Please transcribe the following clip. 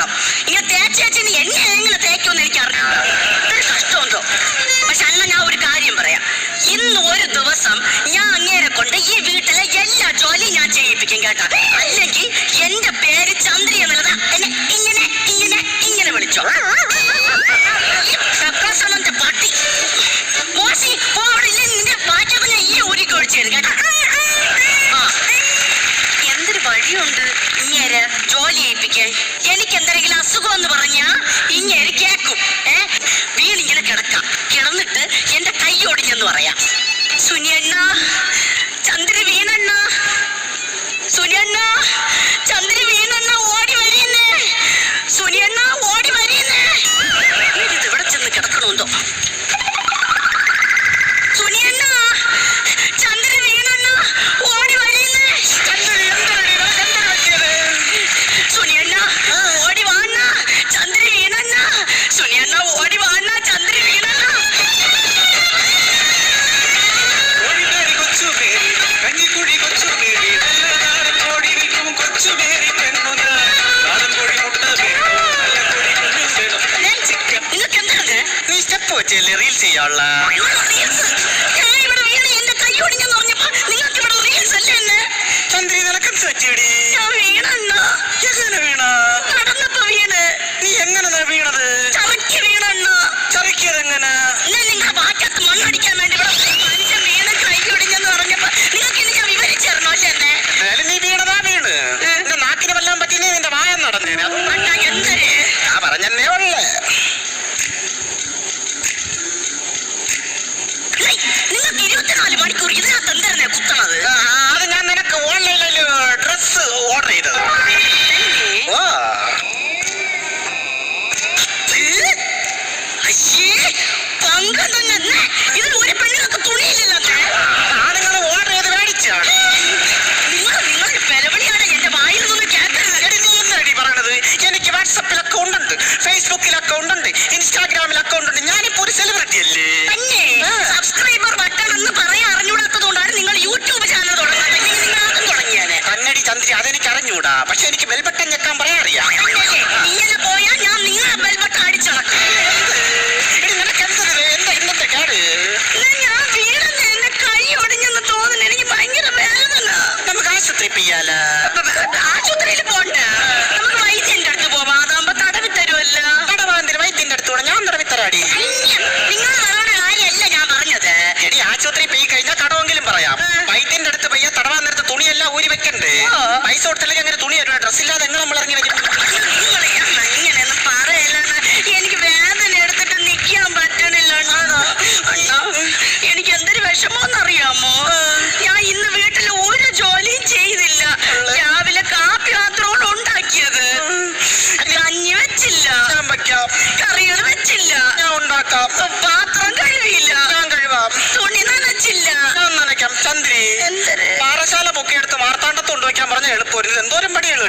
തേക്കാം. ഇങ്ങനെ തേച്ചേച്ചിന് എന്നെ എങ്ങനെ തേക്കുമെന്ന് എനിക്ക് അറിയാം. ഇതൊരു കഷ്ടമുണ്ടോ? പക്ഷെ അല്ല, ഞാൻ ഒരു കാര്യം പറയാം. ഇന്ന് ഒരു ദിവസം ഞാൻ അങ്ങേരെ കൊണ്ട് ഈ വീട്ടിലെ എല്ലാ ജോലിയും ഞാൻ ചെയ്യിപ്പിക്കും കേട്ടോ. അല്ലെങ്കിൽ എന്റെ പേര് ചന്ദ്രി എന്നുള്ളത് എന്നെ ഇങ്ങനെ ഇങ്ങനെ ഇങ്ങനെ വിളിച്ചോ. പ്രസവന്റെ പട്ടി മോശി പോടില്ലേ, നിന്റെ പാറ്റൊക്കെ ഞാൻ ഈ ഊരിക്ക് ഒഴിച്ചു തരും കേട്ടോ. എന്തൊരു വഴിയുണ്ട് ഇങ്ങേര് ജോലി ചെയ്യിപ്പിക്കാൻ. എനിക്ക് എന്തെങ്കിലും അസുഖം എന്ന് പറഞ്ഞാ ഇങ്ങേര് കേക്കും. വീണിങ്ങനെ കിടക്കാം. കിടന്നിട്ട് എന്റെ കൈ ഒടിഞ്ഞെന്ന് പറയാം. സുനിയണ്ണ, ചന്ദ്രി വീണണ്ണ, സുനിയണ്ണ, ചന്ദ്രി വീണണ്ണ, ഓടി വരീന്നേ, സുനിയണ്ണ ഓടി വരീന്നേ. ഇത് ഇവിടെ ചെന്ന് കിടക്കണമെന്തോ. സുനിയണ്ണ, ചന്ദ്രി വീണണ്ണ, ഓടി വരീന്നേ. സുനിയണ്ണ ഓടി വാണ്ണ, ചന്ദ്രി വീണണ്ണ, സുനിയണ്ണ ഓടി വാണ്ണ, ചന്ദ്രി വീണണ്ണ. നിങ്ങൾക്ക് എന്താണ് നീ സ്റ്റെപ്പ് വെച്ചല്ലേ റീൽസ് ചെയ്യാനുള്ള? ഞാൻ ഇവിടെ വീണ എന്റെ കൈ ഒടിഞ്ഞെന്ന് പറഞ്ഞപ്പോ നിങ്ങൾക്ക് ഇവിടെ റീൽസ് അല്ലേ എന്നെ? ചന്ദ്രി നിനക്കെന്ത് പറ്റിയടി? ഞാൻ വീണണ്ണ. എങ്ങനെ വീണ? നടന്നപ്പോ വീണ്. നീ എങ്ങനെ വീണത്? ചറക്കി വീണണ്ണ. ചറിക്കിയത് എങ്ങനെ? ഞാൻ നിങ്ങളുടെ ബാക്കത്ത് മണ്ണടിക്കാൻ വേണ്ടി ഇവിടെ മനുഷ്യൻ വീണ് കൈ ഒടിഞ്ഞെന്ന് പറഞ്ഞപ്പോ നിങ്ങൾക്ക് ഇനി ഞാൻ വിവരിച്ചു തരണോ അല്ലേ എന്നെ? എന്നാലും നീ വീണതാ വീണ്. നിന്റെ നാക്കിന് വല്ലാൻ പറ്റിയ നിന്റെ വായം നടന്നേനെ. എന്തൊരു ആ പറഞ്ഞേ ഉള്ളേ. നിങ്ങൾക്ക് 24 മണിക്കൂർ ഇതിനകത്ത് എന്തരനെ കുത്തണത്? അത് ഞാൻ നിനക്ക് ഓൺലൈനിൽ ഡ്രസ് ഓർഡർ ചെയ്തത്. ഇതിൽ ഒരു പെണ്ണുങ്ങൾക്ക് തുണിയില്ലല്ലോ. ആണുങ്ങൾ ഓർഡർ ചെയ്ത് മേടിച്ചാണ്. നിങ്ങൾ പെരവിളിയാണ് എന്റെ വായിൽ നിന്ന് കേട്ടത്. നീ എന്നടി പറയണത്? എനിക്ക് വാട്സപ്പിൽ അക്കൗണ്ട് ഉണ്ട്, ഫേസ്ബുക്കിൽ അക്കൗണ്ട് ഉണ്ട്, ഇൻസ്റ്റാഗ്രാമിൽ അക്കൗണ്ട് ഉണ്ട്. ഞാനിപ്പോ ഒരു സെലിബ്രിറ്റി അല്ലേ. സബ്സ്ക്രൈബർ ബട്ടൺ എന്ന് പറയാൻ അറിഞ്ഞൂടാത്തതുകൊണ്ടാണ് നിങ്ങൾ യൂട്യൂബ് ചാനൽ തുടങ്ങുന്നത്. നിങ്ങൾ അതും തുടങ്ങിയാനെ. കന്നഡി ചന്ദ്രി അതെനിക്ക് അറിഞ്ഞൂടാ, പക്ഷെ എനിക്ക് ബെൽ ബട്ടൺ ഞെക്കാൻ പറയാൻ അറിയാം. ഇങ്ങനെ പോയാൽ ഞാൻ നിങ്ങളെ ബെൽ ബട്ടൺ അടിച്ചടക്കും. ഇന്നത്തെ കേട് ഞാൻ വീണെന്ന് എന്റെ കൈ ഒടിഞ്ഞെന്ന് തോന്നുന്നു. എനിക്ക് ഭയങ്കര വേദന. നമുക്ക് ആശുപത്രി ചെയ്യാലോ? ആശുപത്രിയിൽ പോണ്ട, നമുക്ക് വൈദ്യന്റെ അടുത്ത് പോവാം. അതാകുമ്പോ തടവി തരുമല്ലോ. തടവാന്തിന് വൈദ്യന്റെ അടുത്തൂടെ ഞാൻ തടവി തരാടി. നിങ്ങൾ പറയണ കാര്യമല്ല ഞാൻ പറഞ്ഞത്. എടി ആശുപത്രി പോയി കഴിഞ്ഞാൽ കടമെങ്കിലും പറയാം. വൈദ്യന്റെ അടുത്ത് പയ്യ തടവാൻ നേരത്ത് തുണിയെല്ലാം ഊരി വെക്കണ്ടേ? പൈസ കൊടുത്തില്ലെങ്കിൽ അങ്ങനെ തുണി തരുവാ. ഡ്രസ് ഇല്ലാതെ എങ്ങനെ നമ്മൾ ഇറങ്ങി വരും? ഇങ്ങനെയൊന്നും പറയല്ല. എനിക്ക് വേദന എടുത്തിട്ട് നിൽക്കാൻ പറ്റണില്ല. എനിക്ക് എന്തൊരു വിഷമോന്നറിയാമോ? ഞാൻ ഇന്ന് വീട്ടിൽ ഒരു ജോലിയും ചെയ്തില്ല. രാവിലെ കാപ്പി മാത്രമാണ് ഉണ്ടാക്കിയത്. കഞ്ഞി വെച്ചില്ല, ഞാൻ വെക്കാം. കറികൾ വെച്ചില്ല, ഞാൻ ഉണ്ടാക്കാം. പാത്രം കഴുകിയില്ല, ഞാൻ കഴുകാം. തുണി നനച്ചില്ല. ഞാൻ നനയ്ക്കാം. ചന്ദ്രി എന്തൊരു പാറശാല പൊക്കിയെടുത്ത് വാർത്താണ്ടത്ത് കൊണ്ടുവയ്ക്കാൻ പറഞ്ഞ എളുപ്പം. എന്തോരം പടിയുള്ളൂ.